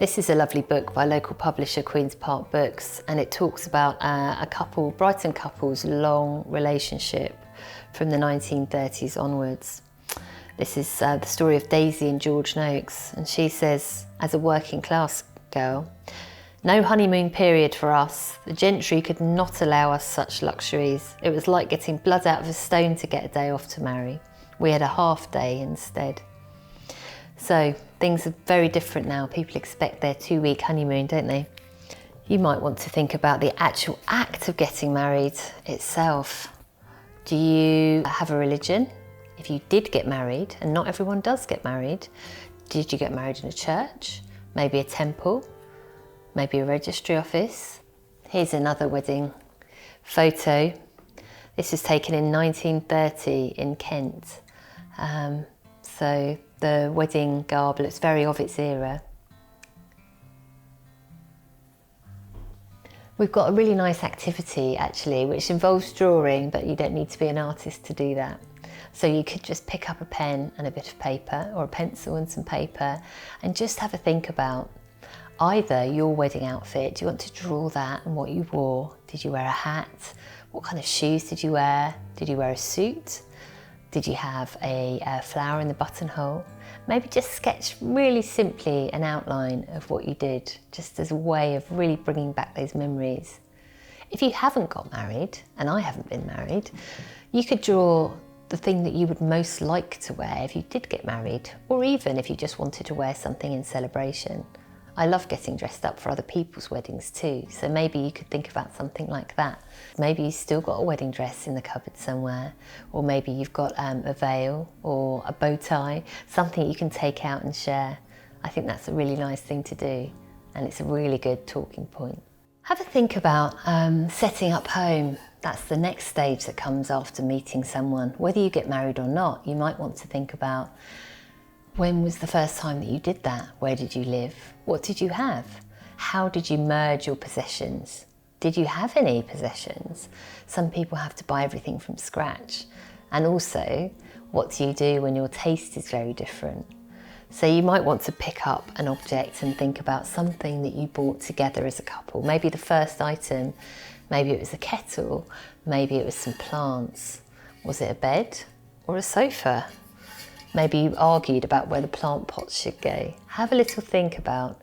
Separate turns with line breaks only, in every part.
This is a lovely book by local publisher Queen's Park Books, and it talks about a couple, Brighton couple's long relationship from the 1930s onwards. This is the story of Daisy and George Noakes, and she says, as a working class girl, "No honeymoon period for us. The gentry could not allow us such luxuries. It was like getting blood out of a stone to get a day off to marry. We had a half day instead." So things are very different now. People expect their 2-week honeymoon, don't they? You might want to think about the actual act of getting married itself. Do you have a religion? If you did get married, and not everyone does get married, did you get married in a church? Maybe a temple? Maybe a registry office? Here's another wedding photo. This was taken in 1930 in Kent. So the wedding garb looks very of its era. We've got a really nice activity actually, which involves drawing, but you don't need to be an artist to do that. So you could just pick up a pen and a bit of paper, or a pencil and some paper, and just have a think about either your wedding outfit. Do you want to draw that and what you wore? Did you wear a hat? What kind of shoes did you wear? Did you wear a suit? Did you have a flower in the buttonhole? Maybe just sketch really simply an outline of what you did, just as a way of really bringing back those memories. If you haven't got married, and I haven't been married, you could draw the thing that you would most like to wear if you did get married, or even if you just wanted to wear something in celebration. I love getting dressed up for other people's weddings too, so maybe you could think about something like that. Maybe you've still got a wedding dress in the cupboard somewhere, or maybe you've got a veil or a bow tie, something you can take out and share. I think that's a really nice thing to do, and it's a really good talking point. Have a think about setting up home. That's the next stage that comes after meeting someone. Whether you get married or not, you might want to think about, when was the first time that you did that? Where did you live? What did you have? How did you merge your possessions? Did you have any possessions? Some people have to buy everything from scratch. And also, what do you do when your taste is very different? So you might want to pick up an object and think about something that you bought together as a couple. Maybe the first item, maybe it was a kettle, maybe it was some plants. Was it a bed or a sofa? Maybe you argued about where the plant pots should go. Have a little think about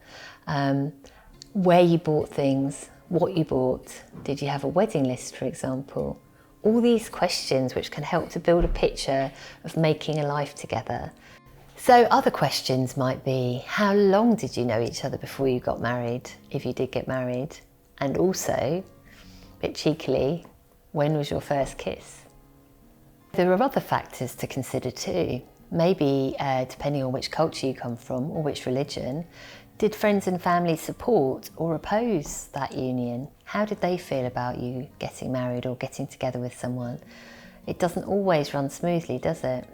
where you bought things, what you bought. Did you have a wedding list, for example? All these questions which can help to build a picture of making a life together. So other questions might be, how long did you know each other before you got married, if you did get married? And also, a bit cheekily, when was your first kiss? There are other factors to consider too. Maybe, depending on which culture you come from or which religion, did friends and family support or oppose that union? How did they feel about you getting married or getting together with someone? It doesn't always run smoothly, does it?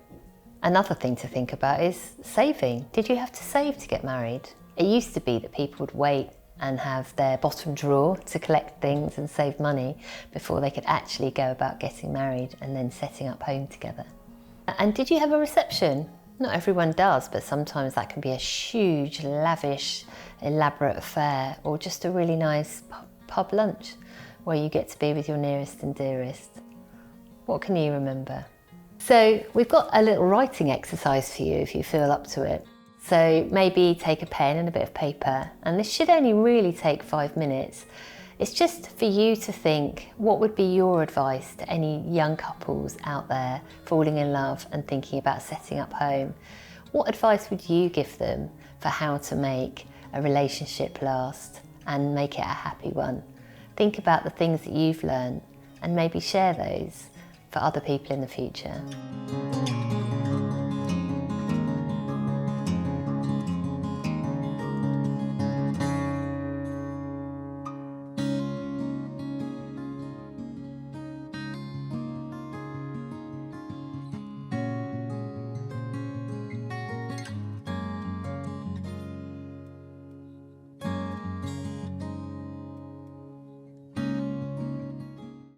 Another thing to think about is saving. Did you have to save to get married? It used to be that people would wait and have their bottom drawer to collect things and save money before they could actually go about getting married and then setting up home together. And did you have a reception? Not everyone does, but sometimes that can be a huge, lavish, elaborate affair, or just a really nice pub lunch where you get to be with your nearest and dearest. What can you remember? So we've got a little writing exercise for you if you feel up to it. So maybe take a pen and a bit of paper, and this should only really take 5 minutes. It's just for you to think, what would be your advice to any young couples out there falling in love and thinking about setting up home? What advice would you give them for how to make a relationship last and make it a happy one? Think about the things that you've learned and maybe share those for other people in the future.